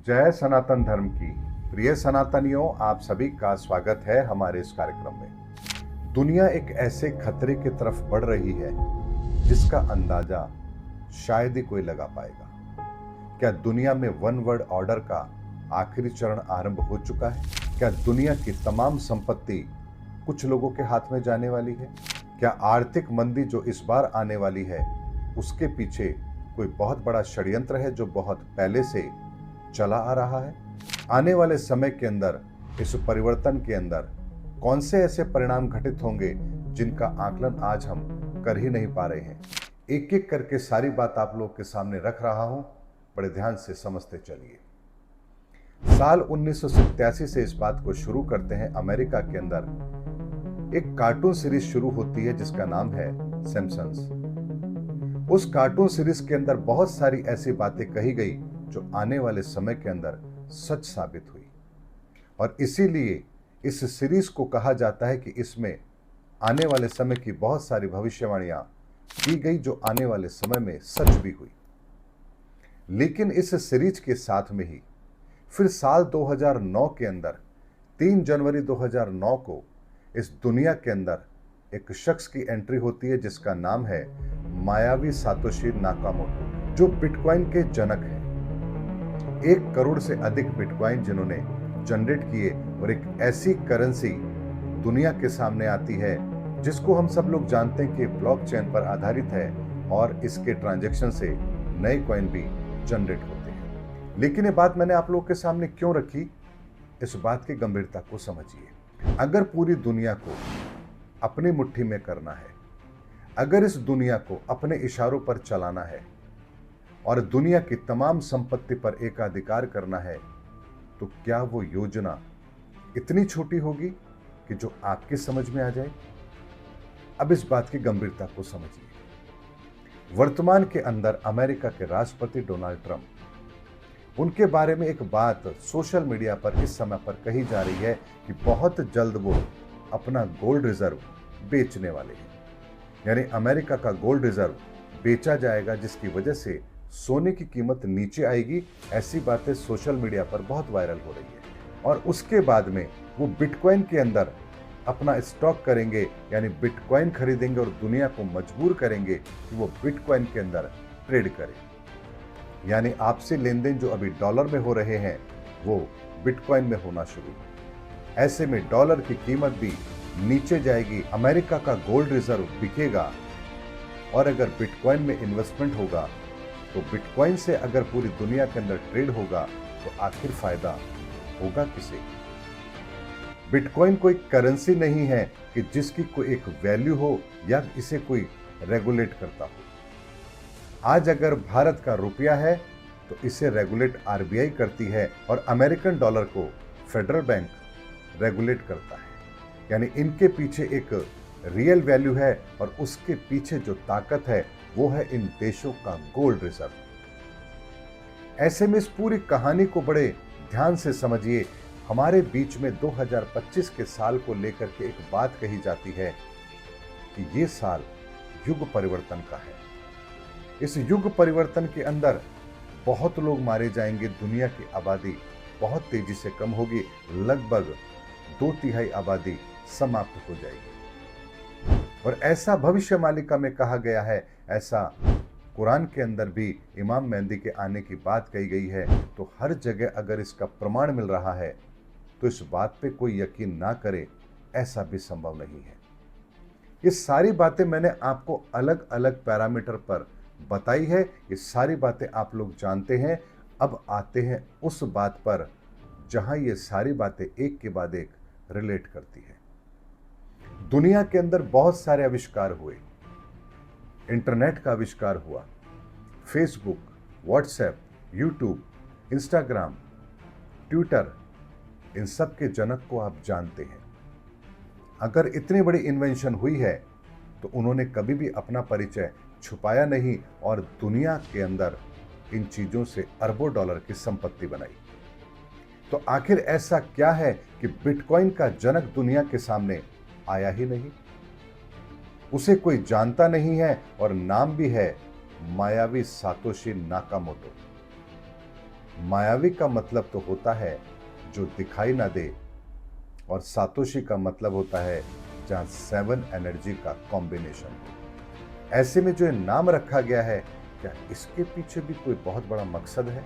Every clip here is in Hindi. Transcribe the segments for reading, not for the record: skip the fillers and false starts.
जय सनातन धर्म की। प्रिय सनातनियों, आप सभी का स्वागत है हमारे इस कार्यक्रम में। दुनिया एक ऐसे खतरे की तरफ बढ़ रही है जिसका अंदाजा शायद ही कोई लगा पाएगा। क्या दुनिया में वन वर्ल्ड ऑर्डर का आखिरी चरण आरंभ हो चुका है? क्या दुनिया की तमाम संपत्ति कुछ लोगों के हाथ में जाने वाली है? क्या आर्थिक मंदी जो इस बार आने वाली है उसके पीछे कोई बहुत बड़ा षड्यंत्र है जो बहुत पहले से चला आ रहा है? आने वाले समय के अंदर इस परिवर्तन के अंदर कौन से ऐसे परिणाम घटित होंगे जिनका आकलन आज हम कर ही नहीं पा रहे हैं? एक एक करके सारी बात आप लोग के सामने रख रहा हूं, बड़े ध्यान से समझते चलिए। साल 1987 से इस बात को शुरू करते हैं। अमेरिका के अंदर एक कार्टून सीरीज शुरू होती है जिसका नाम है सिम्पसन्स। उस कार्टून सीरीज के अंदर बहुत सारी ऐसी बातें कही गई जो आने वाले समय के अंदर सच साबित हुई, और इसीलिए इस सीरीज को कहा जाता है कि इसमें आने वाले समय की बहुत सारी भविष्यवाणियां की गई जो आने वाले समय में सच भी हुई। लेकिन इस सीरीज के साथ में ही फिर साल 2009 के अंदर 3 जनवरी 2009 को इस दुनिया के अंदर एक शख्स की एंट्री होती है जिसका नाम है मायावी सातोशी नाकामोटो, जो बिटकॉइन के जनक हैं। 1 करोड़ से अधिक बिटकॉइन जिन्होंने जनरेट किए, और एक ऐसी करेंसी दुनिया के सामने आती है जिसको हम सब लोग जानते हैं कि ब्लॉकचेन पर आधारित है और इसके ट्रांजैक्शन से नए कॉइन भी जनरेट होते हैं। लेकिन ये बात मैंने आप लोगों के सामने क्यों रखी, इस बात की गंभीरता को समझिए। अगर पूरी दुनिया को अपनी मुट्ठी में करना है, अगर इस दुनिया को अपने इशारों पर चलाना है और दुनिया की तमाम संपत्ति पर एकाधिकार करना है, तो क्या वो योजना इतनी छोटी होगी कि जो आपकी समझ में आ जाए? अब इस बात की गंभीरता को समझिए। वर्तमान के अंदर अमेरिका के राष्ट्रपति डोनाल्ड ट्रंप, उनके बारे में एक बात सोशल मीडिया पर इस समय पर कही जा रही है कि बहुत जल्द वो अपना गोल्ड रिजर्व बेचने वाले हैं। यानी अमेरिका का गोल्ड रिजर्व बेचा जाएगा, जिसकी वजह से सोने की कीमत नीचे आएगी। ऐसी बातें सोशल मीडिया पर बहुत वायरल हो रही है। और उसके बाद में वो बिटकॉइन के अंदर अपना स्टॉक करेंगे, यानी बिटकॉइन खरीदेंगे और दुनिया को मजबूर करेंगे कि वो बिटकॉइन के अंदर ट्रेड करें। यानी आपसी लेन देन जो अभी डॉलर में हो रहे हैं वो बिटकॉइन में होना शुरू। ऐसे में डॉलर की कीमत भी नीचे जाएगी, अमेरिका का गोल्ड रिजर्व बिकेगा, और अगर बिटकॉइन में इन्वेस्टमेंट होगा तो बिटकॉइन से अगर पूरी दुनिया के अंदर ट्रेड होगा तो आखिर फायदा होगा किसे? बिटकॉइन कोई करेंसी नहीं है कि जिसकी कोई एक वैल्यू हो या इसे कोई रेगुलेट करता हो। आज अगर भारत का रुपया है तो इसे रेगुलेट आरबीआई करती है और अमेरिकन डॉलर को फेडरल बैंक रेगुलेट करता है। यानी इनके पीछे एक रियल वैल्यू है, और उसके पीछे जो ताकत है वो है इन देशों का गोल्ड रिजर्व। ऐसे में इस पूरी कहानी को बड़े ध्यान से समझिए। हमारे बीच में 2025 के साल को लेकर के एक बात कही जाती है कि ये साल युग परिवर्तन का है। इस युग परिवर्तन के अंदर बहुत लोग मारे जाएंगे, दुनिया की आबादी बहुत तेजी से कम होगी, लगभग 2/3 आबादी समाप्त हो जाएगी। और ऐसा भविष्य मालिका में कहा गया है, ऐसा कुरान के अंदर भी इमाम मेहदी के आने की बात कही गई है। तो हर जगह अगर इसका प्रमाण मिल रहा है तो इस बात पे कोई यकीन ना करे, ऐसा भी संभव नहीं है। ये सारी बातें मैंने आपको अलग अलग पैरामीटर पर बताई है, ये सारी बातें आप लोग जानते हैं। अब आते हैं उस बात पर जहां ये सारी बातें एक के बाद एक रिलेट करती है। दुनिया के अंदर बहुत सारे आविष्कार हुए। इंटरनेट का आविष्कार हुआ, Facebook, WhatsApp, YouTube, Instagram, Twitter, इन सब के जनक को आप जानते हैं। अगर इतनी बड़ी इन्वेंशन हुई है तो उन्होंने कभी भी अपना परिचय छुपाया नहीं और दुनिया के अंदर इन चीजों से अरबों डॉलर की संपत्ति बनाई। तो आखिर ऐसा क्या है कि बिटकॉइन का जनक दुनिया के सामने आया ही नहीं? उसे कोई जानता नहीं है और नाम भी है मायावी सातोशी नाकामोटो। मायावी का मतलब तो होता है जो दिखाई ना दे, और सातोशी का मतलब होता है जहां 7 एनर्जी का कॉम्बिनेशन हो। ऐसे में जो ये नाम रखा गया है, क्या इसके पीछे भी कोई बहुत बड़ा मकसद है?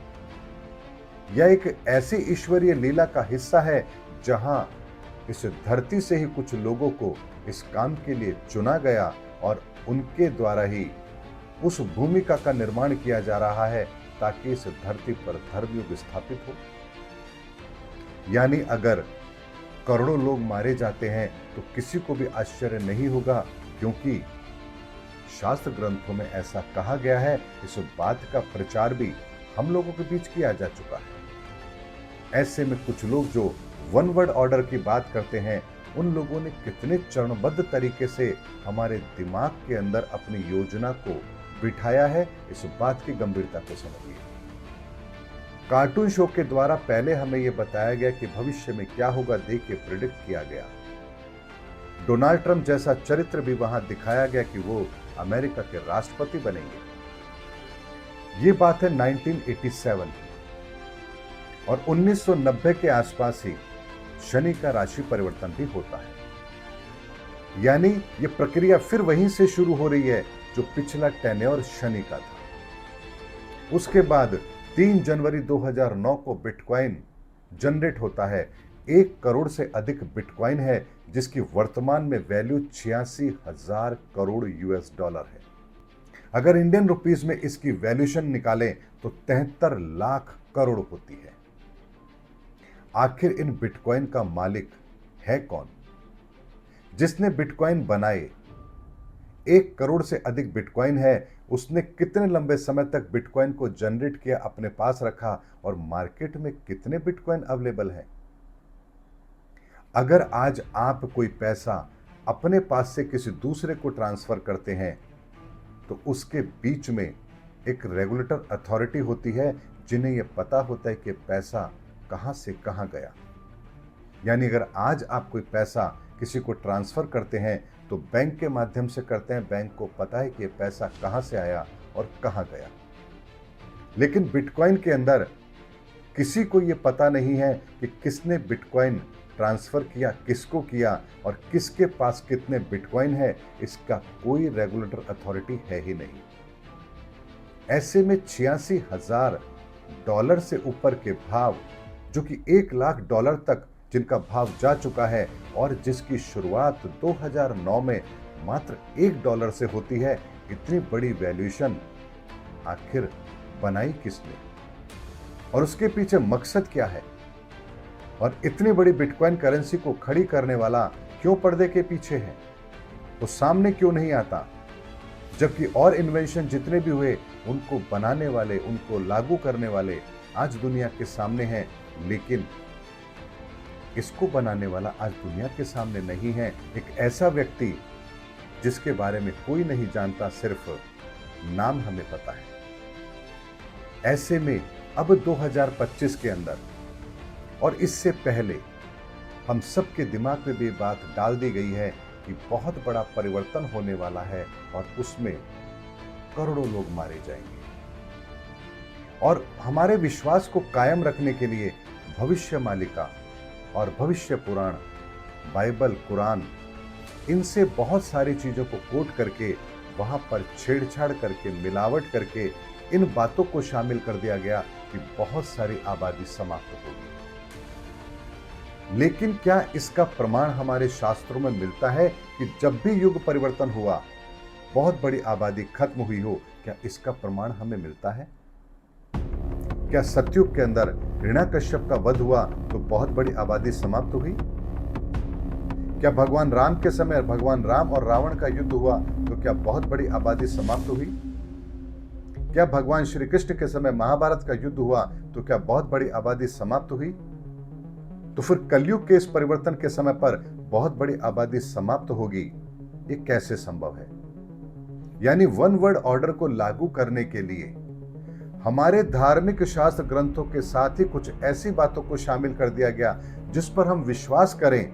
यह एक ऐसी ईश्वरीय लीला का हिस्सा है जहां इस धरती से ही कुछ लोगों को इस काम के लिए चुना गया और उनके द्वारा ही उस भूमिका का निर्माण किया जा रहा है ताकि इस धरती पर धर्मयुग स्थापित हो। यानी अगर करोड़ों लोग मारे जाते हैं तो किसी को भी आश्चर्य नहीं होगा, क्योंकि शास्त्र ग्रंथों में ऐसा कहा गया है। इस बात का प्रचार भी हम लोगों के बीच किया जा चुका है। ऐसे में कुछ लोग जो वन वर्ड ऑर्डर की बात करते हैं, उन लोगों ने कितने चरणबद्ध तरीके से हमारे दिमाग के अंदर अपनी योजना को बिठाया है, इस बात की गंभीरता को समझिए। कार्टून शो के द्वारा पहले हमें यह बताया गया कि भविष्य में क्या होगा, देखिए प्रिडिक्ट किया गया। डोनाल्ड ट्रंप जैसा चरित्र भी वहां दिखाया गया कि वो अमेरिका के राष्ट्रपति बनेंगे। ये बात है 1987 की, और 1990 के आसपास ही शनि का राशि परिवर्तन भी होता है। यानी ये प्रक्रिया फिर वहीं से शुरू हो रही है जो पिछला टेन्योर शनि का था। उसके बाद 3 जनवरी 2009 को बिटकॉइन जनरेट होता है। 1 करोड़ से अधिक बिटकॉइन है जिसकी वर्तमान में वैल्यू 86,000 करोड़ यूएस डॉलर है। अगर इंडियन रुपीस में इसकी वैल्यूएशन निकालें तो 73 लाख करोड़ होती है। आखिर इन बिटकॉइन का मालिक है कौन? जिसने बिटकॉइन बनाए, 1 करोड़ से अधिक बिटकॉइन है, उसने कितने लंबे समय तक बिटकॉइन को जनरेट किया, अपने पास रखा, और मार्केट में कितने बिटकॉइन अवेलेबल हैं? अगर आज आप कोई पैसा अपने पास से किसी दूसरे को ट्रांसफर करते हैं तो उसके बीच में एक रेगुलेटर अथॉरिटी होती है जिन्हें यह पता होता है कि पैसा कहां से कहां गया। यानी अगर आज आप कोई पैसा किसी को ट्रांसफर करते हैं तो बैंक के माध्यम से करते हैं, बैंक को पता है कि यह पैसा कहां से आया और कहां गया। लेकिन बिटकॉइन के अंदर किसी को यह पता नहीं है कि किसने बिटकॉइन ट्रांसफर किया, किसको किया, और किसके पास कितने बिटकॉइन है। इसका कोई रेगुलेटर अथॉरिटी है ही नहीं। ऐसे में 86,000 डॉलर से ऊपर के भाव, जो कि 1 लाख डॉलर तक जिनका भाव जा चुका है, और जिसकी शुरुआत 2009 में मात्र $1 से होती है, इतनी बड़ी वैल्यूएशन आखिर बनाई किसने और उसके पीछे मकसद क्या है? और इतनी बड़ी बिटकॉइन करेंसी को खड़ी करने वाला क्यों पर्दे के पीछे है? वो सामने क्यों नहीं आता? जबकि और इन्वेंशन जितने भी हुए, उनको बनाने वाले, उनको लागू करने वाले आज दुनिया के सामने हैं, लेकिन इसको बनाने वाला आज दुनिया के सामने नहीं है। एक ऐसा व्यक्ति जिसके बारे में कोई नहीं जानता, सिर्फ नाम हमें पता है। ऐसे में अब 2025 के अंदर और इससे पहले हम सबके दिमाग में भी बात डाल दी गई है कि बहुत बड़ा परिवर्तन होने वाला है और उसमें करोड़ों लोग मारे जाएंगे। और हमारे विश्वास को कायम रखने के लिए भविष्य मालिका और भविष्य पुराण, बाइबल, कुरान, इनसे बहुत सारी चीजों को कोट करके वहां पर छेड़छाड़ करके, मिलावट करके इन बातों को शामिल कर दिया गया कि बहुत सारी आबादी समाप्त होगी। लेकिन क्या इसका प्रमाण हमारे शास्त्रों में मिलता है कि जब भी युग परिवर्तन हुआ, बहुत बड़ी आबादी खत्म हुई हो? क्या इसका प्रमाण हमें मिलता है? क्या सतयुग के अंदर हिरण्याकश्यप का वध हुआ तो बहुत बड़ी आबादी समाप्त हुई? क्या भगवान राम के समय भगवान राम और रावण का युद्ध हुआ तो क्या बहुत बड़ी आबादी समाप्त हुई? क्या भगवान श्री कृष्ण के समय महाभारत का युद्ध हुआ तो क्या बहुत बड़ी आबादी समाप्त हुई? तो फिर कलयुग के इस परिवर्तन के समय पर बहुत बड़ी आबादी समाप्त होगी, ये कैसे संभव है? यानी वन वर्ल्ड ऑर्डर को लागू करने के लिए हमारे धार्मिक शास्त्र ग्रंथों के साथ ही कुछ ऐसी बातों को शामिल कर दिया गया जिस पर हम विश्वास करें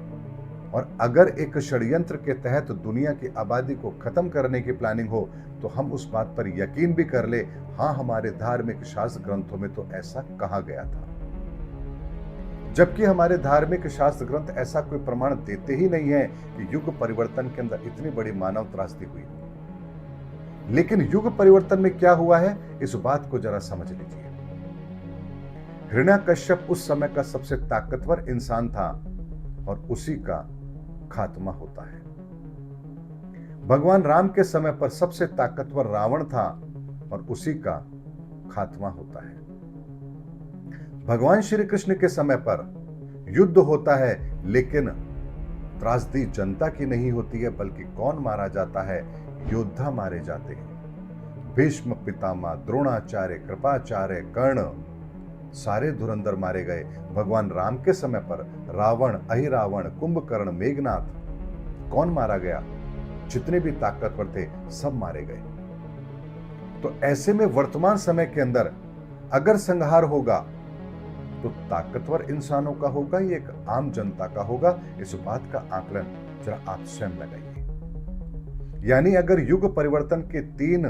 और अगर एक षड्यंत्र के तहत दुनिया की आबादी को खत्म करने की प्लानिंग हो तो हम उस बात पर यकीन भी कर ले, हाँ, हमारे धार्मिक शास्त्र ग्रंथों में तो ऐसा कहा गया था। जबकि हमारे धार्मिक शास्त्र ग्रंथ ऐसा कोई प्रमाण देते ही नहीं है कि युग परिवर्तन के अंदर इतनी बड़ी मानव त्रासदी हुई। लेकिन युग परिवर्तन में क्या हुआ है, इस बात को जरा समझ लीजिए। हिरण्याकश्यप उस समय का सबसे ताकतवर इंसान था और उसी का खात्मा होता है। भगवान राम के समय पर सबसे ताकतवर रावण था और उसी का खात्मा होता है। भगवान श्री कृष्ण के समय पर युद्ध होता है, लेकिन त्रासदी जनता की नहीं होती है, बल्कि कौन मारा जाता है, योद्धा मारे जाते हैं। भीष्म पितामह, द्रोणाचार्य, कृपाचार्य, कर्ण, सारे धुरंधर मारे गए। भगवान राम के समय पर रावण, अहिरावण, कुंभकर्ण, मेघनाथ, कौन मारा गया, जितने भी ताकतवर थे सब मारे गए। तो ऐसे में वर्तमान समय के अंदर अगर संहार होगा तो ताकतवर इंसानों का होगा या एक आम जनता का होगा, इस बात का आकलन जरा आप स्वयं लगाइए। यानी अगर युग परिवर्तन के 3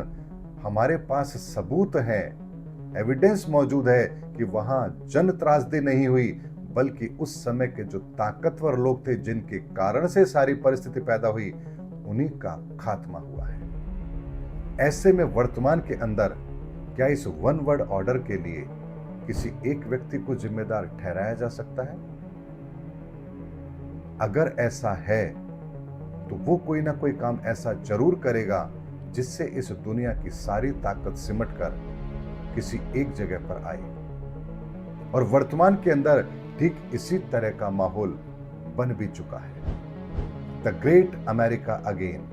हमारे पास सबूत हैं, एविडेंस मौजूद है कि वहां जन त्रासदी नहीं हुई, बल्कि उस समय के जो ताकतवर लोग थे जिनके कारण से सारी परिस्थिति पैदा हुई, उन्हीं का खात्मा हुआ है। ऐसे में वर्तमान के अंदर क्या इस वन वर्ल्ड ऑर्डर के लिए किसी एक व्यक्ति को जिम्मेदार ठहराया जा सकता है? अगर ऐसा है तो वो कोई ना कोई काम ऐसा जरूर करेगा जिससे इस दुनिया की सारी ताकत सिमटकर किसी एक जगह पर आए। और वर्तमान के अंदर ठीक इसी तरह का माहौल बन भी चुका है। The great America again.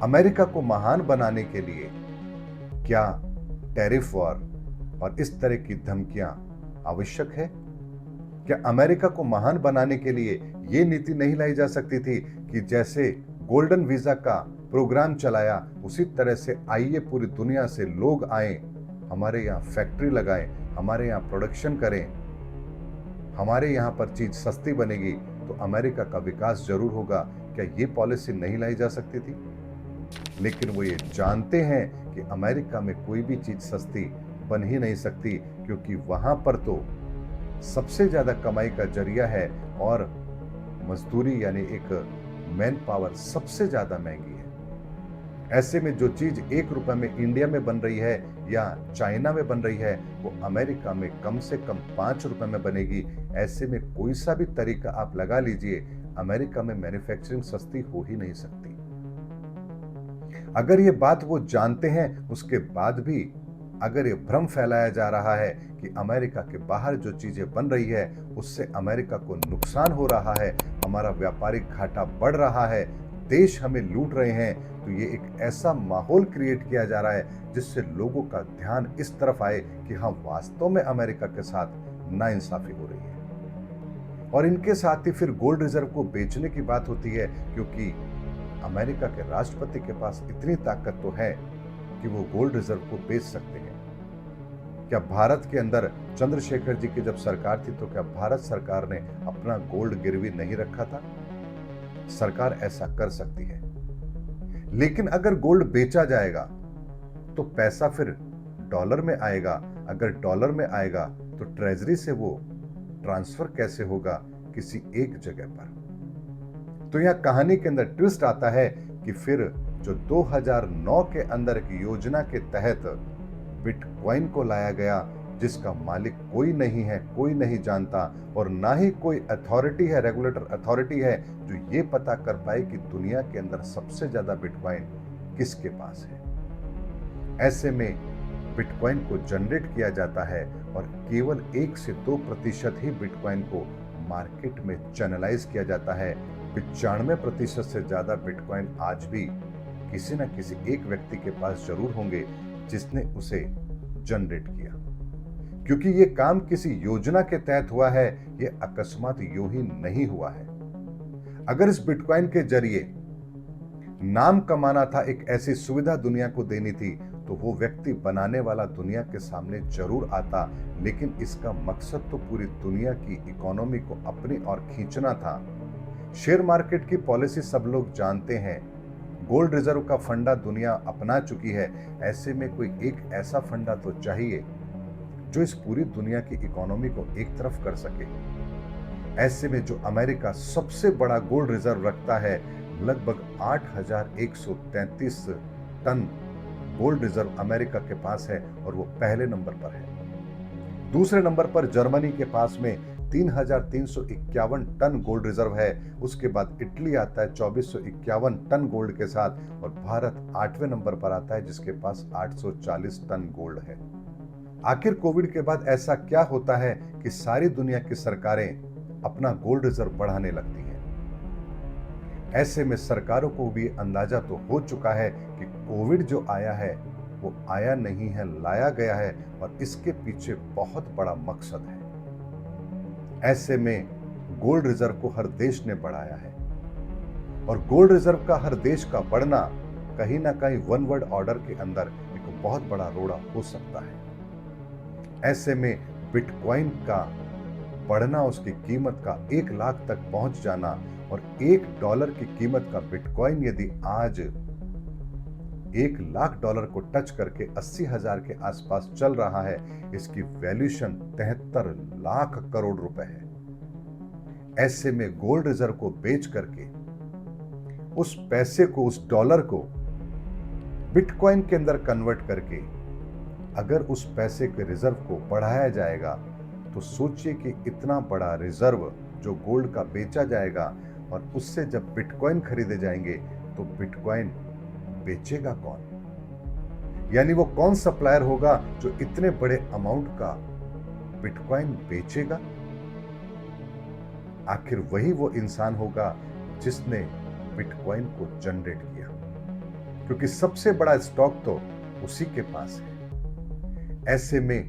America को महान बनाने के लिए क्या टैरिफ वॉर और इस तरह की धमकियां आवश्यक है? क्या अमेरिका को महान बनाने के लिए यह नीति नहीं लाई जा सकती थी कि जैसे गोल्डन वीजा का प्रोग्राम चलाया, उसी तरह से आइए पूरी दुनिया से लोग आए, हमारे यहां फैक्ट्री लगाएं, हमारे यहां प्रोडक्शन करें, हमारे यहां पर चीज सस्ती बनेगी तो अमेरिका का विकास जरूर होगा। क्या ये पॉलिसी नहीं लाई जा सकती थी? लेकिन वो ये जानते हैं कि अमेरिका में कोई भी चीज सस्ती बन ही नहीं सकती, क्योंकि वहां पर तो सबसे ज्यादा कमाई का जरिया है और मजदूरी यानी एक मैन पावर सबसे ज्यादा महंगी है। ऐसे में जो चीज 1 रुपए में इंडिया में बन रही है या चाइना में बन रही है, वो अमेरिका में कम से कम 5 रुपए में बनेगी। ऐसे में कोई सा भी तरीका आप लगा लीजिए, अमेरिका में मैन्युफैक्चरिंग सस्ती हो ही नहीं सकती। अगर ये बात वो जानते हैं, उसके बाद भी अगर ये भ्रम फैलाया जा रहा है कि अमेरिका के बाहर जो चीजें बन रही है उससे अमेरिका को नुकसान हो रहा है, हमारा व्यापारिक घाटा बढ़ रहा है, देश हमें लूट रहे हैं, तो ये एक ऐसा माहौल क्रिएट किया जा रहा है जिससे लोगों का ध्यान इस तरफ आए कि हाँ, वास्तव में अमेरिका के साथ नाइंसाफी हो रही है। और इनके साथ ही फिर गोल्ड रिजर्व को बेचने की बात होती है, क्योंकि अमेरिका के राष्ट्रपति के पास इतनी ताकत तो है कि वो गोल्ड रिजर्व को बेच सकते हैं। क्या भारत के अंदर चंद्रशेखर जी की जब सरकार थी तो क्या भारत सरकार ने अपना गोल्ड गिरवी नहीं रखा था? सरकार ऐसा कर सकती है। लेकिन अगर गोल्ड बेचा जाएगा तो पैसा फिर डॉलर में आएगा। अगर डॉलर में आएगा तो ट्रेजरी से वो ट्रांसफर कैसे होगा किसी एक जगह पर? तो यहां कहानी के अंदर ट्विस्ट आता है कि फिर जो 2009 के अंदर की योजना के तहत बिटकॉइन को लाया गया, जिसका मालिक कोई नहीं है, कोई नहीं जानता, और ना ही कोई अथॉरिटी है, रेगुलेटर अथॉरिटी है जो ये पता कर पाए कि दुनिया के अंदर सबसे ज्यादा बिटकॉइन किसके पास है। ऐसे में बिटकॉइन को जनरेट किया जाता है और केवल 1 से 2% ही बिटकॉइन को मार्केट में चैनलाइज किया जाता है। 95% से ज्यादा बिटकॉइन आज भी किसी न किसी एक व्यक्ति के पास जरूर होंगे जिसने उसे जनरेट किया, क्योंकि यह काम किसी योजना के तहत हुआ है, यह अकस्मात यूं ही नहीं हुआ है। अगर इस बिटकॉइन के जरिए नाम कमाना था, एक ऐसी सुविधा दुनिया को देनी थी, तो वो व्यक्ति बनाने वाला दुनिया के सामने जरूर आता, लेकिन इसका मकसद तो पूरी दुनिया की इकोनॉमी को अपनी ओर खींचना था। शेयर मार्केट की पॉलिसी सब लोग जानते हैं। गोल्ड रिजर्व का फंडा दुनिया अपना चुकी है। ऐसे में कोई एक ऐसा फंडा तो चाहिए जो इस पूरी दुनिया की इकोनॉमी को एक तरफ कर सके। ऐसे में जो अमेरिका सबसे बड़ा गोल्ड रिजर्व रखता है, लगभग 8,133 टन गोल्ड रिजर्व अमेरिका के पास है और वो पहले नंबर पर है। दूसरे नंबर पर जर्मनी के पास में 3,351 टन गोल्ड रिजर्व है। उसके बाद इटली आता है 2,451 टन गोल्ड के साथ और भारत 8वें नंबर पर आता है जिसके पास 840 टन गोल्ड है। आखिर कोविड के बाद ऐसा क्या होता है कि सारी दुनिया की सरकारें अपना गोल्ड रिजर्व बढ़ाने लगती हैं। ऐसे में सरकारों को भी अंदाजा तो हो चुका है कि कोविड जो आया है वो आया नहीं है, लाया गया है और इसके पीछे बहुत बड़ा मकसद है। ऐसे में गोल्ड रिजर्व को हर देश ने बढ़ाया है और गोल्ड रिजर्व का हर देश का बढ़ना कहीं ना कहीं वन वर्ल्ड ऑर्डर के अंदर एक बहुत बड़ा रोड़ा हो सकता है। ऐसे में बिटकॉइन का बढ़ना, उसकी कीमत का 1 लाख तक पहुंच जाना और $1 की कीमत का बिटकॉइन यदि आज $1 लाख को टच करके 80,000 के आसपास चल रहा है, इसकी वैल्यूएशन 73 लाख करोड़ रुपए है। ऐसे में गोल्ड रिजर्व को बेच करके उस पैसे को, उस डॉलर को बिटकॉइन के अंदर कन्वर्ट करके अगर उस पैसे के रिजर्व को बढ़ाया जाएगा तो सोचिए कि इतना बड़ा रिजर्व जो गोल्ड का बेचा जाएगा और उससे जब बिटकॉइन खरीदे जाएंगे तो बिटकॉइन बेचेगा कौन? यानी वो कौन सप्लायर होगा जो इतने बड़े अमाउंट का बिटकॉइन बेचेगा? आखिर वही वो इंसान होगा जिसने बिटकॉइन को जनरेट किया, क्योंकि सबसे बड़ा स्टॉक तो उसी के पास है। ऐसे में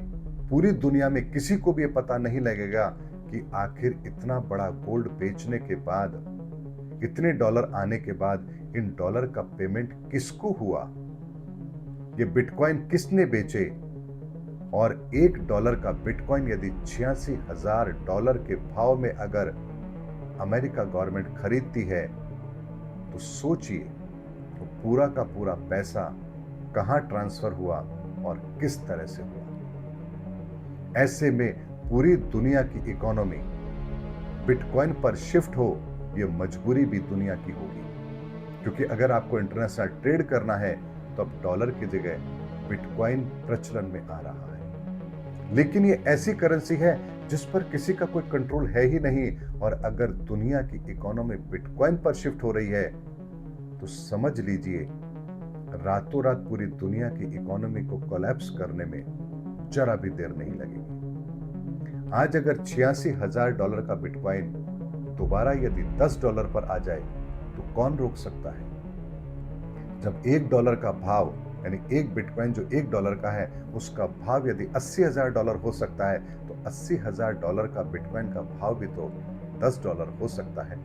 पूरी दुनिया में किसी को भी ये पता नहीं लगेगा कि आखिर इतना बड़ा गोल्ड बेचने के बाद, इतने डॉलर आने के बाद इन डॉलर का पेमेंट किसको हुआ, ये बिटकॉइन किसने बेचे और $1 का बिटकॉइन यदि $86,000 के भाव में अगर अमेरिका गवर्नमेंट खरीदती है तो सोचिए तो पूरा का पूरा पैसा कहां ट्रांसफर हुआ और किस तरह से हुआ। ऐसे में पूरी दुनिया की इकोनॉमी बिटकॉइन पर शिफ्ट हो, यह मजबूरी भी दुनिया की होगी, क्योंकि अगर आपको इंटरनेशनल ट्रेड करना है तो अब डॉलर की जगह बिटकॉइन प्रचलन में आ रहा है। लेकिन ये ऐसी करेंसी है जिस पर किसी का कोई कंट्रोल है ही नहीं और अगर दुनिया की इकोनॉमी बिटकॉइन पर शिफ्ट हो रही है तो समझ लीजिए रातों रात पूरी दुनिया की इकोनॉमी को कोलैप्स करने में जरा भी देर नहीं लगेगी। आज अगर $86,000 का बिटकॉइन दोबारा यदि $10 पर आ जाए तो कौन रोक सकता है? जब $1 का भाव, यानी एक बिटकॉइन जो $1 का है उसका भाव यदि $80,000 हो सकता है तो $80,000 का बिटकॉइन का भाव भी तो $10 हो सकता है।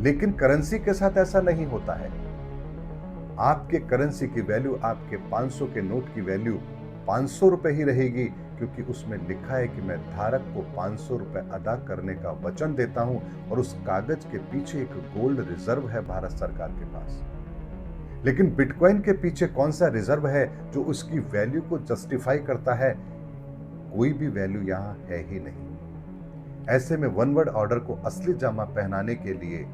लेकिन करेंसी के साथ ऐसा नहीं होता है। आपके करेंसी की वैल्यू, आपके 500 के नोट की वैल्यू 500 रुपए ही रहेगी, क्योंकि उसमें लिखा है कि मैं धारक को 500 रुपए अदा करने का वचन देता हूं और उस कागज के पीछे एक गोल्ड रिजर्व है भारत सरकार के पास। लेकिन बिटकॉइन के पीछे कौन सा रिजर्व है जो उसकी वैल्यू को जस्टिफाई करता है? कोई भी वैल्यू यहां है ही नहीं। ऐसे में वन वर्ल्ड ऑर्डर को असली जामा पहनाने के लिए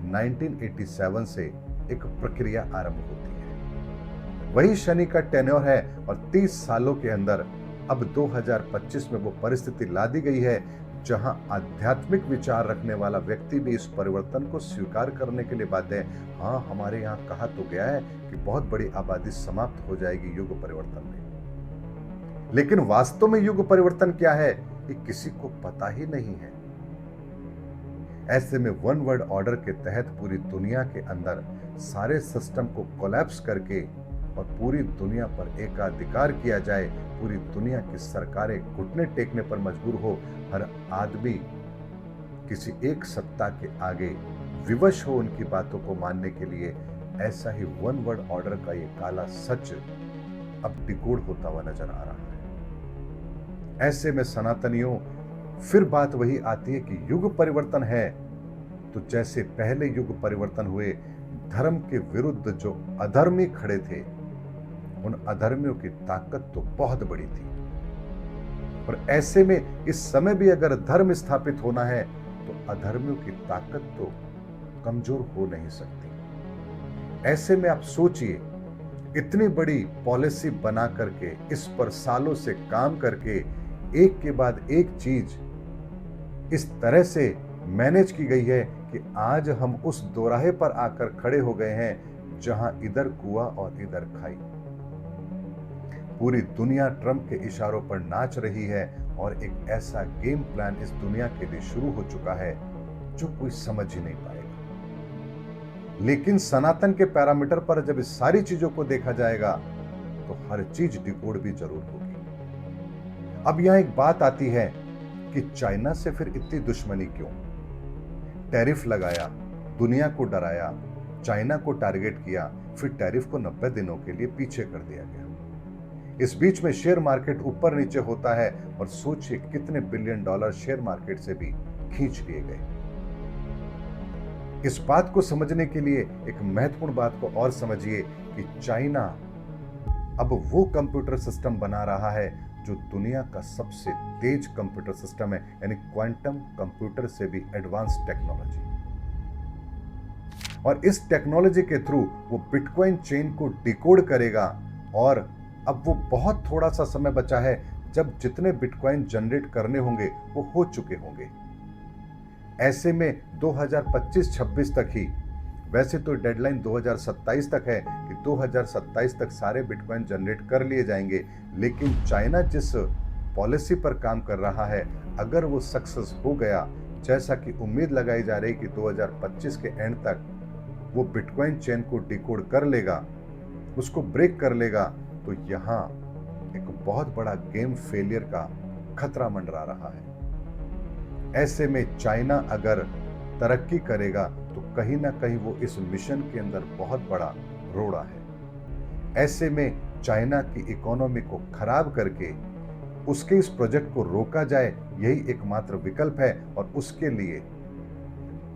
1987 से एक प्रक्रिया आरंभ होती है। वही शनि का टेन्योर है और 30 सालों के अंदर अब 2025 में वो परिस्थिति ला दी गई है जहां आध्यात्मिक विचार रखने वाला व्यक्ति भी इस परिवर्तन को स्वीकार करने के लिए बाध्य है। हाँ, हमारे यहाँ कहा तो गया है कि बहुत बड़ी आबादी समाप्त हो जाएगी युग परिवर्तन में, लेकिन वास्तव में युग परिवर्तन क्या है ये किसी को पता ही नहीं है। ऐसे में वन वर्ल्ड ऑर्डर के तहत पूरी दुनिया के अंदर सारे सिस्टम को कोलैप्स करके और पूरी दुनिया पर एकाधिकार किया जाए, पूरी दुनिया की सरकारें घुटने टेकने पर मजबूर हो, हर आदमी किसी एक सत्ता के आगे विवश हो उनकी बातों को मानने के लिए, ऐसा ही वन वर्ल्ड ऑर्डर का ये काला सच अब डिकोड होता हुआ नजर आ रहा है। ऐसे में सनातनियों, फिर बात वही आती है कि युग परिवर्तन है तो जैसे पहले युग परिवर्तन हुए, धर्म के विरुद्ध जो अधर्मी खड़े थे, उन अधर्मियों की ताकत तो बहुत बड़ी थी। और ऐसे में इस समय भी अगर धर्म स्थापित होना है तो अधर्मियों की ताकत तो कमजोर हो नहीं सकती। ऐसे में आप सोचिए, इतनी बड़ी पॉलिसी बना करके, इस पर सालों से काम करके, एक के बाद एक चीज इस तरह से मैनेज की गई है कि आज हम उस दोराहे पर आकर खड़े हो गए हैं जहां इधर कुआं और इधर खाई। पूरी दुनिया ट्रंप के इशारों पर नाच रही है और एक ऐसा गेम प्लान इस दुनिया के लिए शुरू हो चुका है जो कोई समझ ही नहीं पाएगा। लेकिन सनातन के पैरामीटर पर जब इस सारी चीजों को देखा जाएगा तो हर चीज डिकोड भी जरूर होगी। अब यहां एक बात आती है कि चाइना से फिर इतनी दुश्मनी क्यों? टैरिफ लगाया, दुनिया को डराया, चाइना को टारगेट किया, फिर टैरिफ को 90 दिनों के लिए पीछे कर दिया गया। इस बीच में शेयर मार्केट ऊपर नीचे होता है और सोचिए कितने बिलियन डॉलर शेयर मार्केट से भी खींच लिए गए। इस बात को समझने के लिए एक महत्वपूर्ण बात को और समझिए कि चाइना अब वो कंप्यूटर सिस्टम बना रहा है जो दुनिया का सबसे तेज कंप्यूटर सिस्टम है, यानी क्वांटम कंप्यूटर से भी एडवांस टेक्नोलॉजी। और इस टेक्नोलॉजी के थ्रू वो बिटकॉइन चेन को डिकोड करेगा। और अब वो बहुत थोड़ा सा समय बचा है जब जितने बिटकॉइन जनरेट करने होंगे वो हो चुके होंगे। ऐसे में 2025-26 तक ही, वैसे तो डेडलाइन 2027 तक है कि 2027 तक सारे बिटकॉइन जनरेट कर लिए जाएंगे, लेकिन चाइना जिस पॉलिसी पर काम कर रहा है, अगर वो सक्सेस हो गया, जैसा कि उम्मीद लगाई जा रही कि 2025 के एंड तक वो बिटकॉइन चेन को डिकोड कर लेगा, उसको ब्रेक कर लेगा, तो यहां एक बहुत बड़ा गेम फेलियर का खतरा मंडरा रहा है। ऐसे में चाइना अगर तरक्की करेगा तो कहीं ना कहीं वो इस मिशन के अंदर बहुत बड़ा रोड़ा है। ऐसे में चाइना की इकोनॉमी को खराब करके उसके इस प्रोजेक्ट को रोका जाए, यही एकमात्र विकल्प है और उसके लिए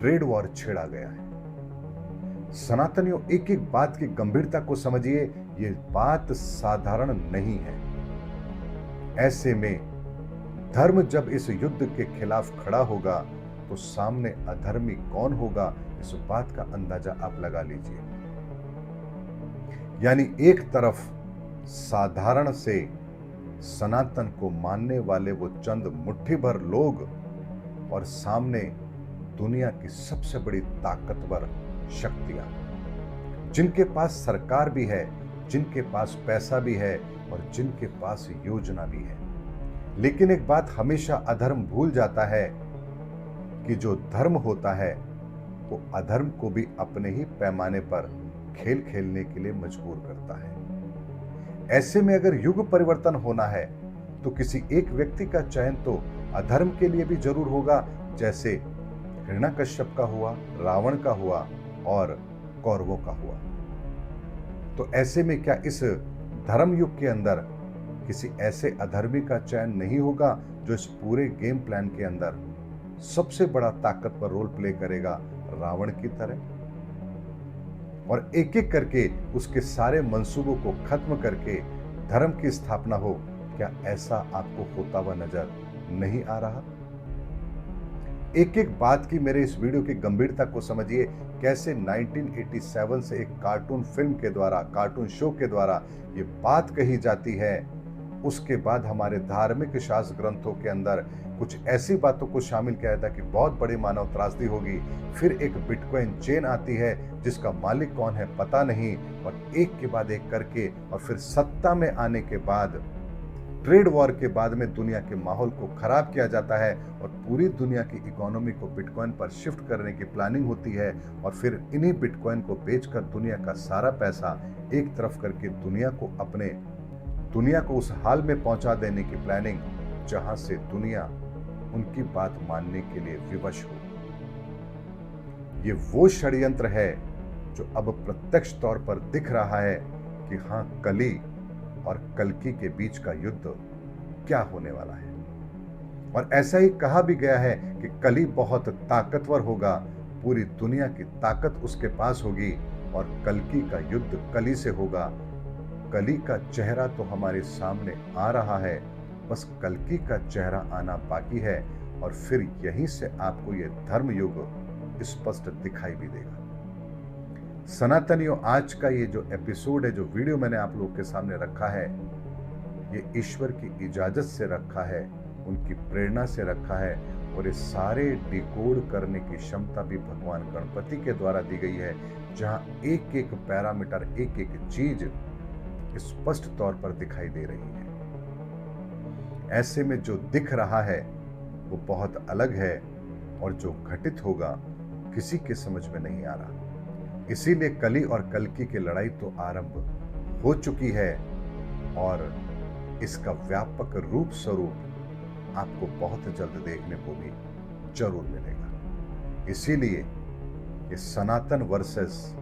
ट्रेड वॉर छेड़ा गया है। सनातनियों, एक एक बात की गंभीरता को समझिए, ये बात साधारण नहीं है। ऐसे में धर्म जब इस युद्ध के खिलाफ खड़ा होगा तो सामने अधर्मी कौन होगा, इस बात का अंदाजा आप लगा लीजिए। यानी एक तरफ साधारण से सनातन को मानने वाले वो चंद मुट्ठी भर लोग, और सामने दुनिया की सबसे बड़ी ताकतवर शक्तियां, जिनके पास सरकार भी है, जिनके पास पैसा भी है और जिनके पास योजना भी है। लेकिन एक बात हमेशा अधर्म भूल जाता है कि जो धर्म होता है वो अधर्म को भी अपने ही पैमाने पर खेल खेलने के लिए मजबूर करता है। ऐसे में अगर युग परिवर्तन होना है तो किसी एक व्यक्ति का चयन तो अधर्म के लिए भी जरूर होगा, जैसे हिरण्यकश्यप का हुआ, रावण का हुआ और कौरवों का हुआ। तो ऐसे में क्या इस धर्म युग के अंदर किसी ऐसे अधर्मी का चयन नहीं होगा जो इस पूरे गेम प्लान के अंदर सबसे बड़ा ताकतवर रोल प्ले करेगा, रावण की तरह, और एक एक करके उसके सारे मंसूबों को खत्म करके धर्म की स्थापना हो? क्या ऐसा आपको होता हुआ नजर नहीं आ रहा? एक एक बात की मेरे इस वीडियो की गंभीरता को समझिए। कैसे 1987 से एक कार्टून फिल्म के द्वारा, कार्टून शो के द्वारा ये बात कही जाती है, उसके बाद हमारे धार्मिक शास्त्र ग्रंथों के अंदर कुछ ऐसी बातों को शामिल किया जाता है कि बहुत बड़ी मानव त्रासदी होगी। फिर एक बिटकॉइन चेन आती है जिसका मालिक कौन है पता नहीं, और एक के बाद एक करके, और फिर सत्ता में आने के बाद, ट्रेड वॉर के बाद में दुनिया के माहौल को खराब किया जाता है और पूरी दुनिया की इकोनॉमी को बिटकॉइन पर शिफ्ट करने की प्लानिंग होती है। और फिर इन्हीं बिटकॉइन को बेचकर दुनिया का सारा पैसा एक तरफ करके दुनिया को उस हाल में पहुंचा देने की प्लानिंग जहां से दुनिया उनकी बात मानने के लिए विवश हो। ये वो षड्यंत्र है जो अब प्रत्यक्ष तौर पर दिख रहा है कि हां, कली और कल्कि के बीच का युद्ध क्या होने वाला है। और ऐसा ही कहा भी गया है कि कली बहुत ताकतवर होगा, पूरी दुनिया की ताकत उसके पास होगी और कल्कि का युद्ध कली से होगा। कली का चेहरा तो हमारे सामने आ रहा है, बस कल्कि का चेहरा आना बाकी है और फिर यहीं से आपको यह धर्म युग स्पष्ट दिखाई भी देगा। सनातनियों, आज का ये जो एपिसोड है, जो वीडियो मैंने आप लोगों के सामने रखा है, ये ईश्वर की इजाजत से रखा है, उनकी प्रेरणा से रखा है और ये सारे डिकोड करने की क्षमता भी भगवान गणपति के द्वारा दी गई है, जहां एक एक पैरामीटर, एक एक चीज स्पष्ट तौर पर दिखाई दे रही है। ऐसे में जो दिख रहा है वो बहुत अलग है और जो घटित होगा किसी के समझ में नहीं आ रहा। इसीलिए कली और कल्कि की लड़ाई तो आरंभ हो चुकी है और इसका व्यापक रूप स्वरूप आपको बहुत जल्द देखने को भी जरूर मिलेगा। इसीलिए ये सनातन वर्सेस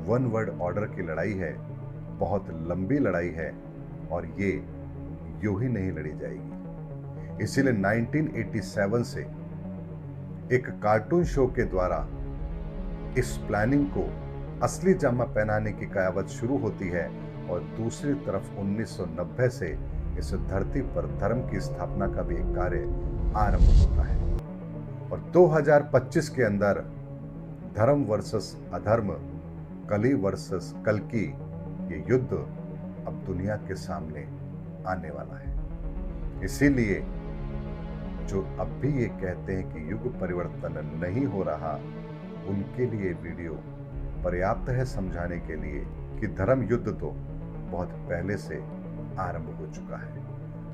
वन वर्ल्ड ऑर्डर की लड़ाई है, बहुत लंबी लड़ाई है और ये यूं ही नहीं लड़ी जाएगी। इसीलिए 1987 से एक कार्टून शो के द्वारा इस प्लानिंग को असली जामा पहनाने की कयावत शुरू होती है और दूसरी तरफ 1990 से इस धरती पर धर्म की स्थापना का भी एक कार्य आरंभ होता है और 2025 के अंदर धर्म वर्सेस अधर्म, कली वर्सेस कल्कि, ये युद्ध अब दुनिया के सामने आने वाला है। इसीलिए जो अब भी ये कहते हैं कि युग परिवर्तन नहीं हो रहा, उनके लिए वीडियो पर्याप्त है समझाने के लिए कि धर्म युद्ध तो बहुत पहले से आरंभ हो चुका है।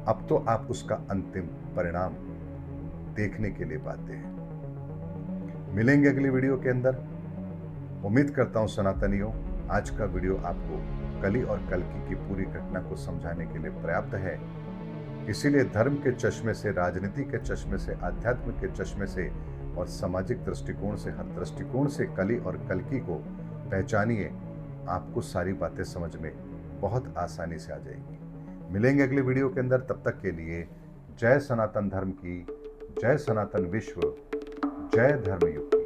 अब तो आप उसका अंतिम परिणाम देखने के लिए पाते हैं। मिलेंगे अगली वीडियो के अंदर। उम्मीद करता हूं सनातनियों, आज का वीडियो आपको कली और कल्कि की पूरी घटना को समझाने के लिए पर्याप्त है। इसीलिए धर्म के चश्मे से, राजनीति के चश्मे से, आध्यात्म के चश्मे से और सामाजिक दृष्टिकोण से, हर दृष्टिकोण से कली और कल्कि को पहचानिए। आपको सारी बातें समझ में बहुत आसानी से आ जाएगी। मिलेंगे अगले वीडियो के अंदर। तब तक के लिए जय सनातन धर्म की, जय सनातन विश्व, जय धर्मयुग।